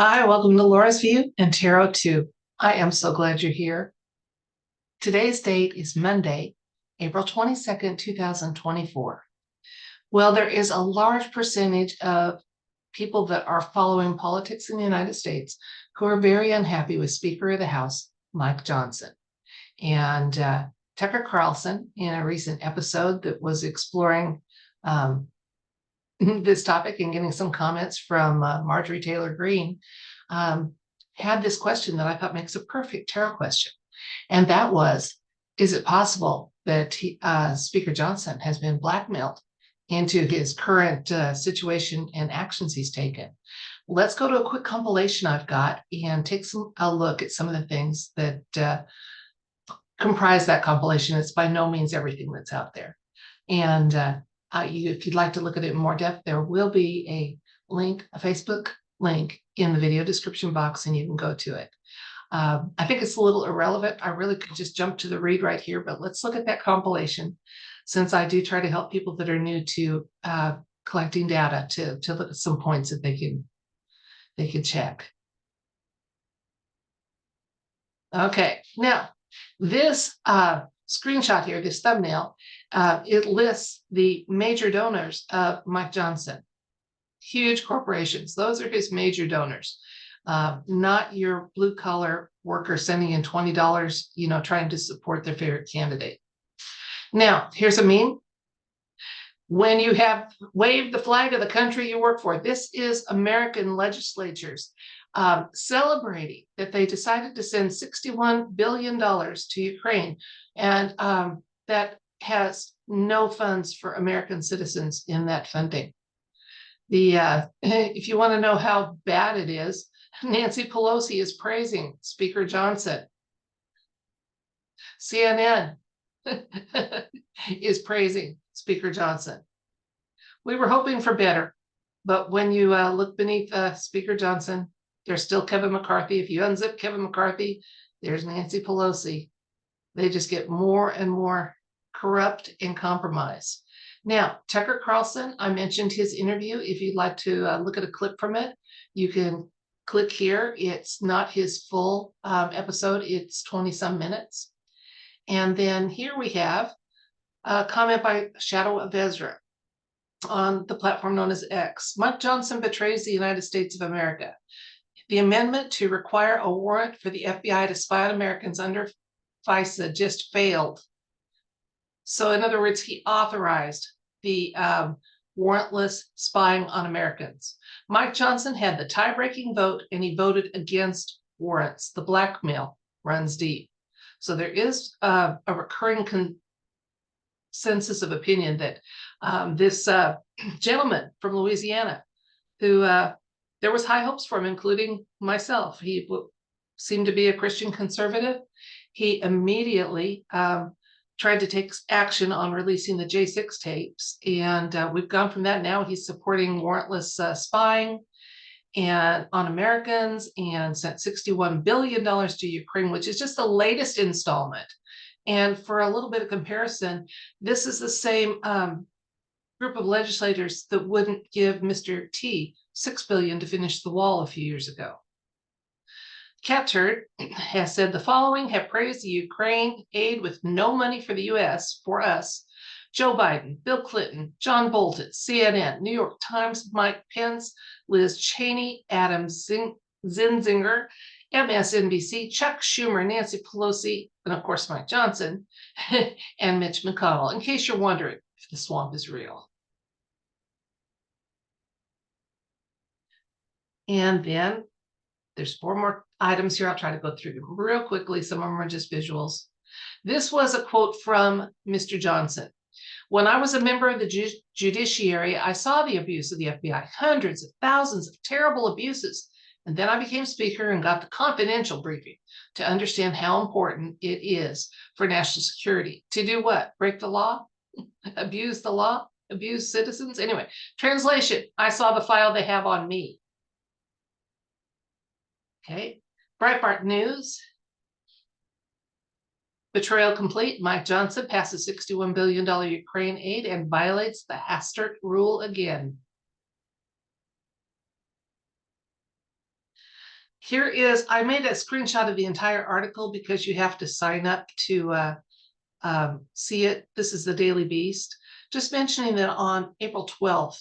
Hi, welcome to Laura's View and Tarot 2. I am so glad you're here. Today's date is Monday, April 22nd, 2024. Well, there is a large percentage of people that are following politics in the United States who are very unhappy with Speaker of the House, Mike Johnson. And Tucker Carlson, in a recent episode that was exploring this topic and getting some comments from Marjorie Taylor Greene, had this question that I thought makes a perfect tarot question. And that was, is it possible that Speaker Johnson has been blackmailed into his current situation and actions he's taken? Let's go to a quick compilation I've got and take a look at some of the things that comprise that compilation. It's by no means everything that's out there. And if you'd like to look at it in more depth, there will be a link, a Facebook link in the video description box, and you can go to it. I think it's a little irrelevant. I really could just jump to the read right here, but let's look at that compilation, since I do try to help people that are new to collecting data to look at some points that they can check. Okay, now this screenshot here, this thumbnail, it lists the major donors of Mike Johnson. Huge corporations. Those are his major donors, not your blue collar worker sending in $20, trying to support their favorite candidate. Now, here's a meme. When you have waved the flag of the country you work for, this is American legislatures celebrating that they decided to send $61 billion to Ukraine, and that has no funds for American citizens in that funding. If you want to know how bad it is, Nancy Pelosi is praising Speaker Johnson. CNN is praising Speaker Johnson. We were hoping for better, but when you look beneath Speaker Johnson, there's still Kevin McCarthy. If you unzip Kevin McCarthy, there's Nancy Pelosi. They just get more and more corrupt and compromised. Now, Tucker Carlson, I mentioned his interview. If you'd like to look at a clip from it, you can click here. It's not his full episode. It's 20-some minutes. And then here we have a comment by Shadow of Ezra on the platform known as X. Mike Johnson betrays the United States of America. The amendment to require a warrant for the FBI to spy on Americans under FISA just failed. So in other words, he authorized the warrantless spying on Americans. Mike Johnson had the tie-breaking vote, and he voted against warrants. The blackmail runs deep. So there is a recurring consensus of opinion that this gentleman from Louisiana, who there was high hopes for him, including myself. He seemed to be a Christian conservative. He immediately tried to take action on releasing the J6 tapes. And we've gone from that. Now he's supporting warrantless spying and on Americans, and sent $61 billion to Ukraine, which is just the latest installment. And for a little bit of comparison, this is the same group of legislators that wouldn't give Mr. T $6 billion to finish the wall a few years ago. Cat Turd has said the following: have praised the Ukraine aid with no money for the U.S. for us. Joe Biden, Bill Clinton, John Bolton, CNN, New York Times, Mike Pence, Liz Cheney, Adam Zinzinger, MSNBC, Chuck Schumer, Nancy Pelosi, and of course Mike Johnson, and Mitch McConnell, in case you're wondering if the swamp is real. And then there's 4 more items here. I'll try to go through them real quickly. Some of them are just visuals. This was a quote from Mr. Johnson. When I was a member of the judiciary, I saw the abuse of the FBI, hundreds of thousands of terrible abuses. And then I became speaker and got the confidential briefing to understand how important it is for national security. To do what? Break the law? Abuse the law? Abuse citizens? Anyway, translation: I saw the file they have on me. Okay, Breitbart News. Betrayal complete. Mike Johnson passes $61 billion Ukraine aid and violates the Hastert rule again. Here is, I made a screenshot of the entire article because you have to sign up to see it. This is the Daily Beast. Just mentioning that on April 12th,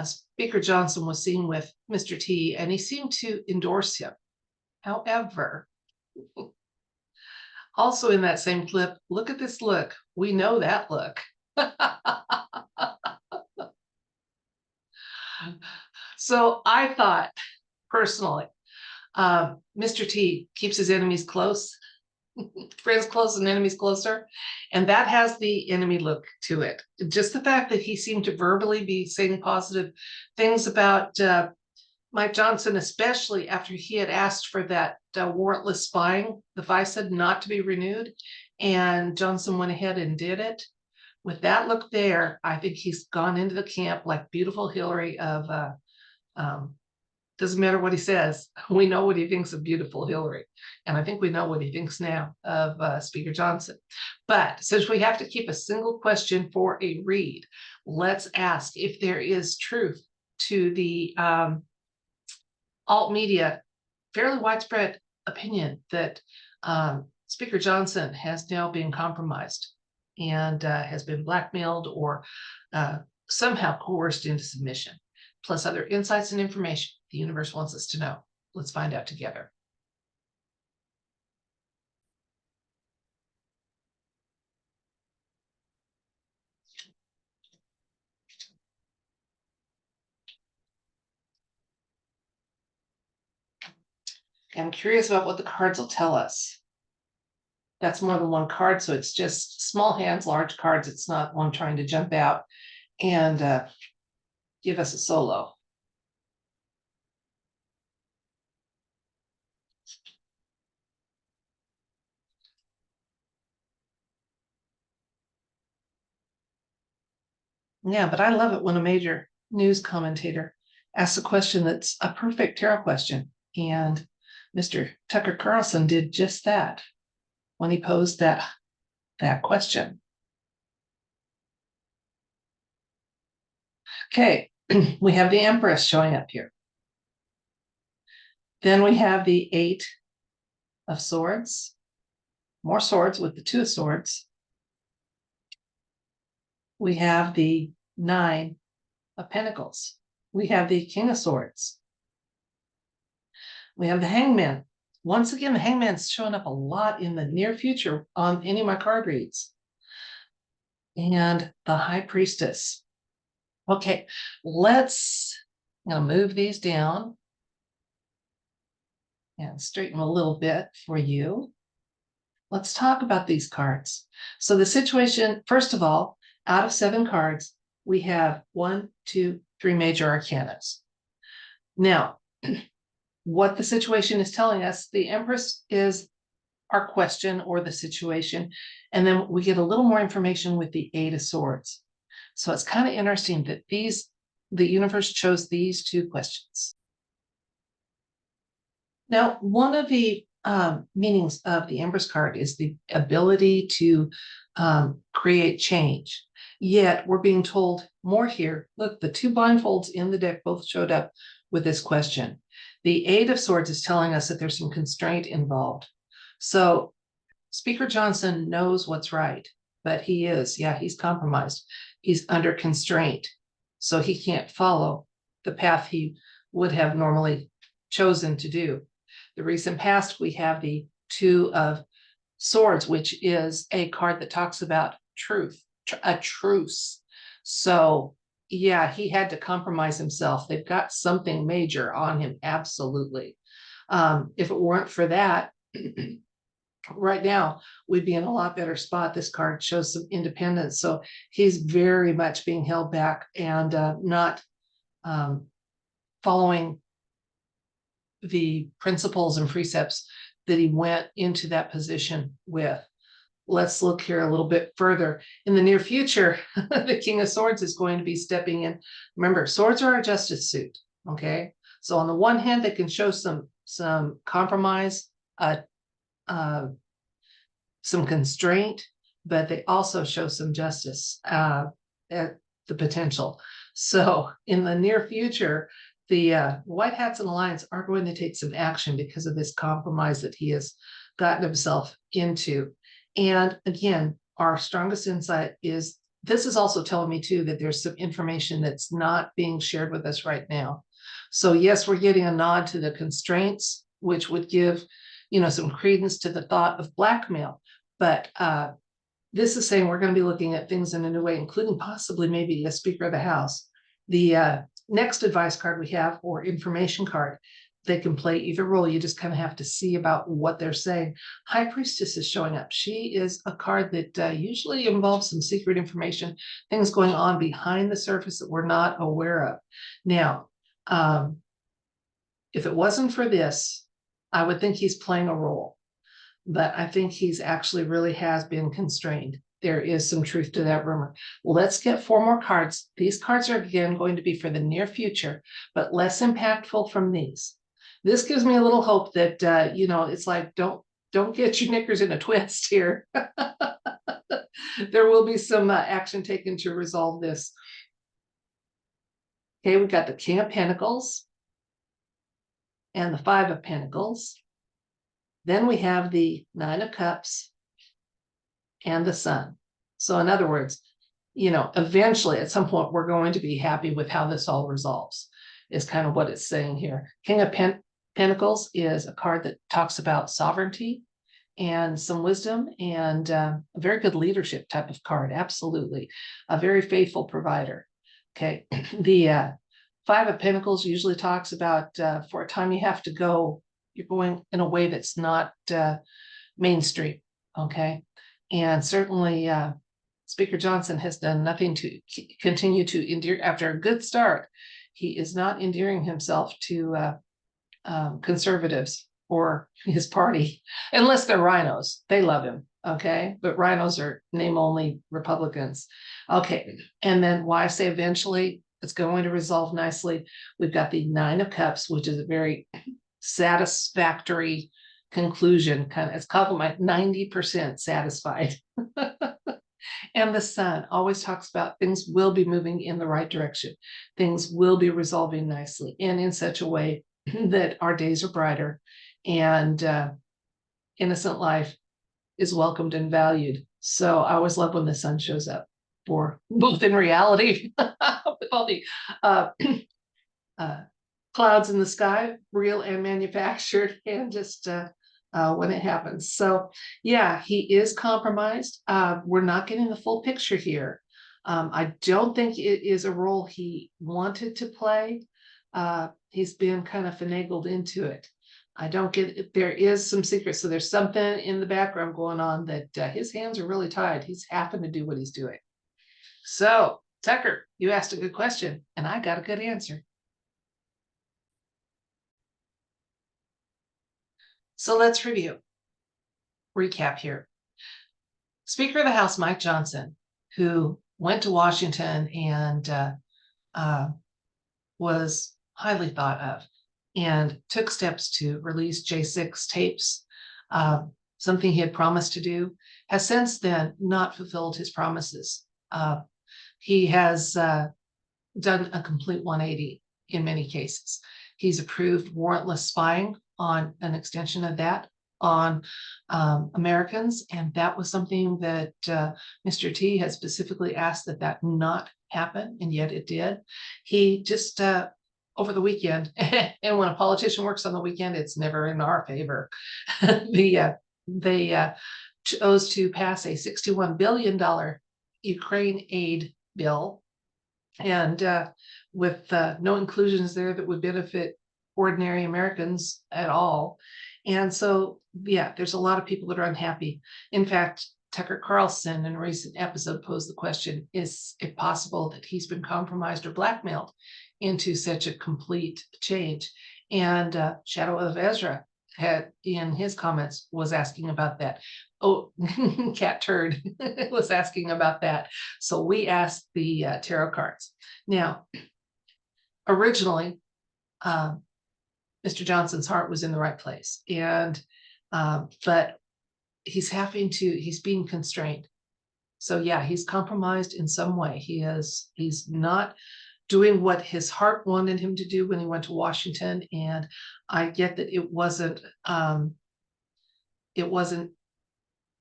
Speaker Johnson was seen with Mr. T, and he seemed to endorse him. However, also in that same clip, look at this look. We know that look. So I thought, personally, Mr. T keeps his enemies close, friends close and enemies closer, and that has the enemy look to it. Just the fact that he seemed to verbally be saying positive things about Mike Johnson, especially after he had asked for that warrantless spying, the FISA not to be renewed, and Johnson went ahead and did it. With that look there, I think he's gone into the camp like beautiful Hillary of, doesn't matter what he says, we know what he thinks of beautiful Hillary. And I think we know what he thinks now of Speaker Johnson. But since we have to keep a single question for a read, let's ask if there is truth to the alt media, fairly widespread opinion that Speaker Johnson has now been compromised and has been blackmailed or somehow coerced into submission, plus other insights and information the universe wants us to know. Let's find out together. I'm curious about what the cards will tell us. That's more than one card, so it's just small hands, large cards. It's not one trying to jump out and give us a solo. Yeah, but I love it when a major news commentator asks a question that's a perfect tarot question. And Mr. Tucker Carlson did just that when he posed that question. Okay, we have the Empress showing up here. Then we have the Eight of Swords, more swords with the Two of Swords. We have the Nine of Pentacles. We have the King of Swords. We have the Hangman. Once again, the Hangman's showing up a lot in the near future on any of my card reads. And the High Priestess. Okay, I'm going to move these down and straighten a little bit for you. Let's talk about these cards. So the situation, first of all, out of 7 cards, we have 1, 2, 3 major arcanas. Now, what the situation is telling us, the Empress is our question or the situation, and then we get a little more information with the Eight of Swords. So it's kind of interesting that the universe chose these 2 questions. Now, one of the meanings of the Empress card is the ability to create change. Yet we're being told more here. Look, the 2 blindfolds in the deck both showed up with this question. The Eight of Swords is telling us that there's some constraint involved. So Speaker Johnson knows what's right, but he's compromised. He's under constraint, so he can't follow the path he would have normally chosen to do. The recent past, we have the Two of Swords, which is a card that talks about truth, a truce. So yeah, he had to compromise himself. They've got something major on him, absolutely. If it weren't for that, right now, we'd be in a lot better spot. This card shows some independence. So he's very much being held back and not following the principles and precepts that he went into that position with. Let's look here a little bit further. In the near future, the King of Swords is going to be stepping in. Remember, swords are our justice suit, okay? So on the one hand, they can show some compromise, some constraint, but they also show some justice at the potential. So in the near future, the White Hats and Alliance are going to take some action because of this compromise that he has gotten himself into. And again, our strongest insight is this is also telling me too that there's some information that's not being shared with us right now. So yes, we're getting a nod to the constraints, which would give, some credence to the thought of blackmail. But this is saying we're going to be looking at things in a new way, including possibly maybe a Speaker of the House. The next advice card we have, or information card, they can play either role. You just kind of have to see about what they're saying. High Priestess is showing up. She is a card that usually involves some secret information, things going on behind the surface that we're not aware of. Now, if it wasn't for this, I would think he's playing a role, but I think he's actually really has been constrained. There is some truth to that rumor. Let's get 4 more cards. These cards are again going to be for the near future, but less impactful from these. This gives me a little hope that, it's like, don't get your knickers in a twist here. There will be some action taken to resolve this. Okay, we've got the King of Pentacles and the 5 of Pentacles. Then we have the 9 of Cups and the Sun. So in other words, eventually at some point, we're going to be happy with how this all resolves, is kind of what it's saying here. King of Pentacles is a card that talks about sovereignty and some wisdom and a very good leadership type of card. Absolutely. A very faithful provider. Okay. The 5 of Pentacles usually talks about for a time you have to go, you're going in a way that's not mainstream. Okay. And certainly Speaker Johnson has done nothing to continue to endear. After a good start, he is not endearing himself to conservatives or his party, unless they're rhinos. They love him. Okay. But rhinos are name only Republicans. Okay. And then why I say eventually it's going to resolve nicely. We've got the 9 of Cups, which is a very satisfactory conclusion. It's called my 90% satisfied. And the Sun always talks about things will be moving in the right direction. Things will be resolving nicely and in such a way that our days are brighter and innocent life is welcomed and valued. So I always love when the Sun shows up, for both in reality with all the clouds in the sky, real and manufactured, and just when it happens. So yeah, he is compromised. We're not getting the full picture here. I don't think it is a role he wanted to play. He's been kind of finagled into it. I don't get it. There is some secret. So there's something in the background going on that his hands are really tied. He's having to do what he's doing. So Tucker, you asked a good question and I got a good answer. So let's recap here. Speaker of the House, Mike Johnson, who went to Washington and was highly thought of and took steps to release J6 tapes, something he had promised to do, has since then not fulfilled his promises. He has done a complete 180 in many cases. He's approved warrantless spying on an extension of that on Americans, and that was something that Mr. T has specifically asked that not happen, and yet it did. He just over the weekend, and when a politician works on the weekend, it's never in our favor. They chose to pass a $61 billion Ukraine aid bill, and with no inclusions there that would benefit ordinary Americans at all. And so, yeah, there's a lot of people that are unhappy. In fact, Tucker Carlson in a recent episode posed the question, is it possible that he's been compromised or blackmailed into such a complete change? And Shadow of Ezra had in his comments was asking about that. Oh, Cat Turd was asking about that. So we asked the tarot cards. Now, originally, Mr. Johnson's heart was in the right place, and but he's being constrained. So yeah, he's compromised in some way. He's not doing what his heart wanted him to do when he went to Washington. And I get that it wasn't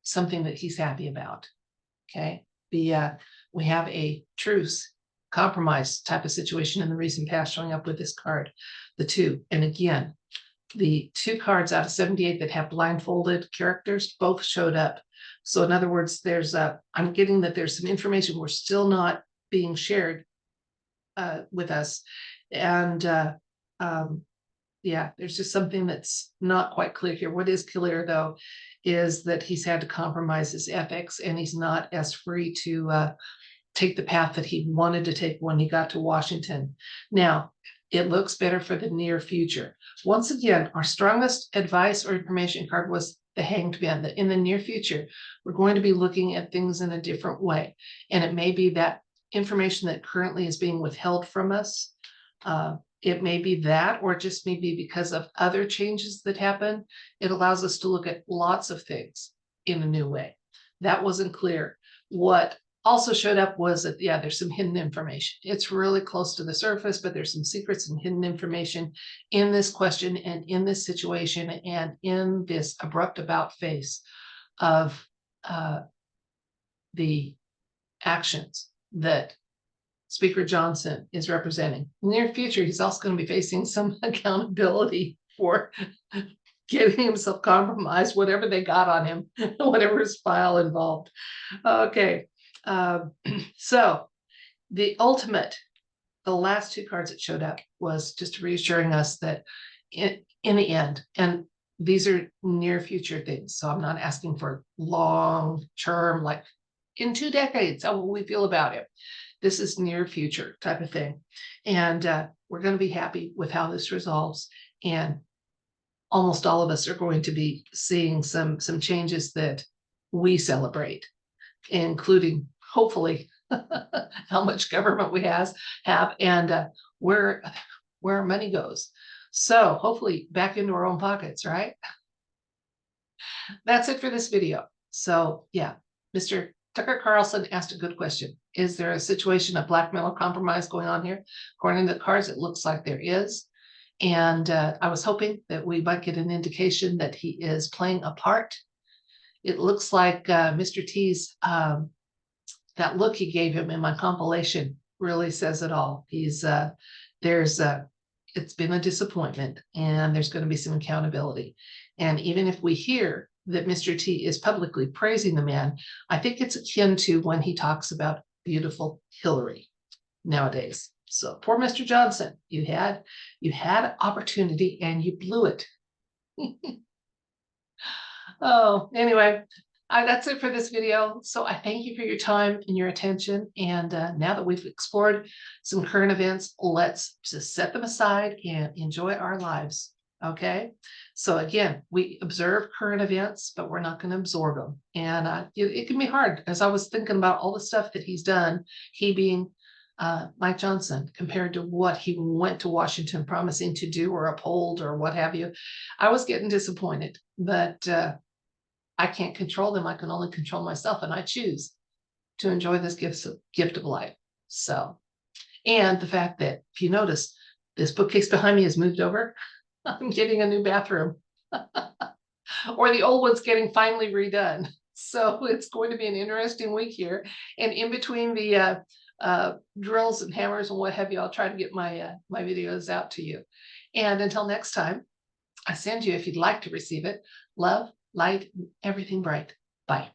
something that he's happy about. Okay. We have a truce compromise type of situation in the recent past showing up with this card, the 2. And again, the 2 cards out of 78 that have blindfolded characters both showed up. So in other words, I'm getting that there's some information we're still not being shared with us. And yeah, there's just something that's not quite clear here. What is clear, though, is that he's had to compromise his ethics, and he's not as free to take the path that he wanted to take when he got to Washington. Now, it looks better for the near future. Once again, our strongest advice or information card was the Hanged Man, that in the near future, we're going to be looking at things in a different way. And it may be that information that currently is being withheld from us. It may be that, or it just may be because of other changes that happen. It allows us to look at lots of things in a new way. That wasn't clear. What also showed up was that, yeah, there's some hidden information. It's really close to the surface, but there's some secrets and hidden information in this question and in this situation and in this abrupt about face of the actions that Speaker Johnson is representing. In the near future, he's also going to be facing some accountability for getting himself compromised, whatever they got on him, whatever his file involved. Okay, so the last 2 cards that showed up was just reassuring us that in the end, and these are near future things, so I'm not asking for long term, like in 2 decades, how will we feel about it? This is near future type of thing. And we're going to be happy with how this resolves. And almost all of us are going to be seeing some changes that we celebrate, including hopefully how much government we have and where our money goes. So hopefully back into our own pockets, right? That's it for this video. So yeah, Mr. Tucker Carlson asked a good question. Is there a situation of blackmail or compromise going on here? According to the cards, it looks like there is. And I was hoping that we might get an indication that he is playing a part. It looks like Mr. T's, that look he gave him in my compilation really says it all. It's been a disappointment, and there's going to be some accountability. And even if we hear that Mr. T is publicly praising the man, I think it's akin to when he talks about beautiful Hillary nowadays. So poor Mr. Johnson, you had opportunity and you blew it. Oh, anyway, that's it for this video. So I thank you for your time and your attention. And now that we've explored some current events, let's just set them aside and enjoy our lives. Okay. So again, we observe current events, but we're not going to absorb them. And it can be hard, as I was thinking about all the stuff that he's done, he being Mike Johnson, compared to what he went to Washington promising to do or uphold or what have you. I was getting disappointed, but I can't control them. I can only control myself, and I choose to enjoy this gift of life. So, and the fact that, if you notice, this bookcase behind me has moved over. I'm getting a new bathroom, or the old one's getting finally redone. So it's going to be an interesting week here. And in between the drills and hammers and what have you, I'll try to get my videos out to you. And until next time, I send you, if you'd like to receive it, love, light, everything bright. Bye.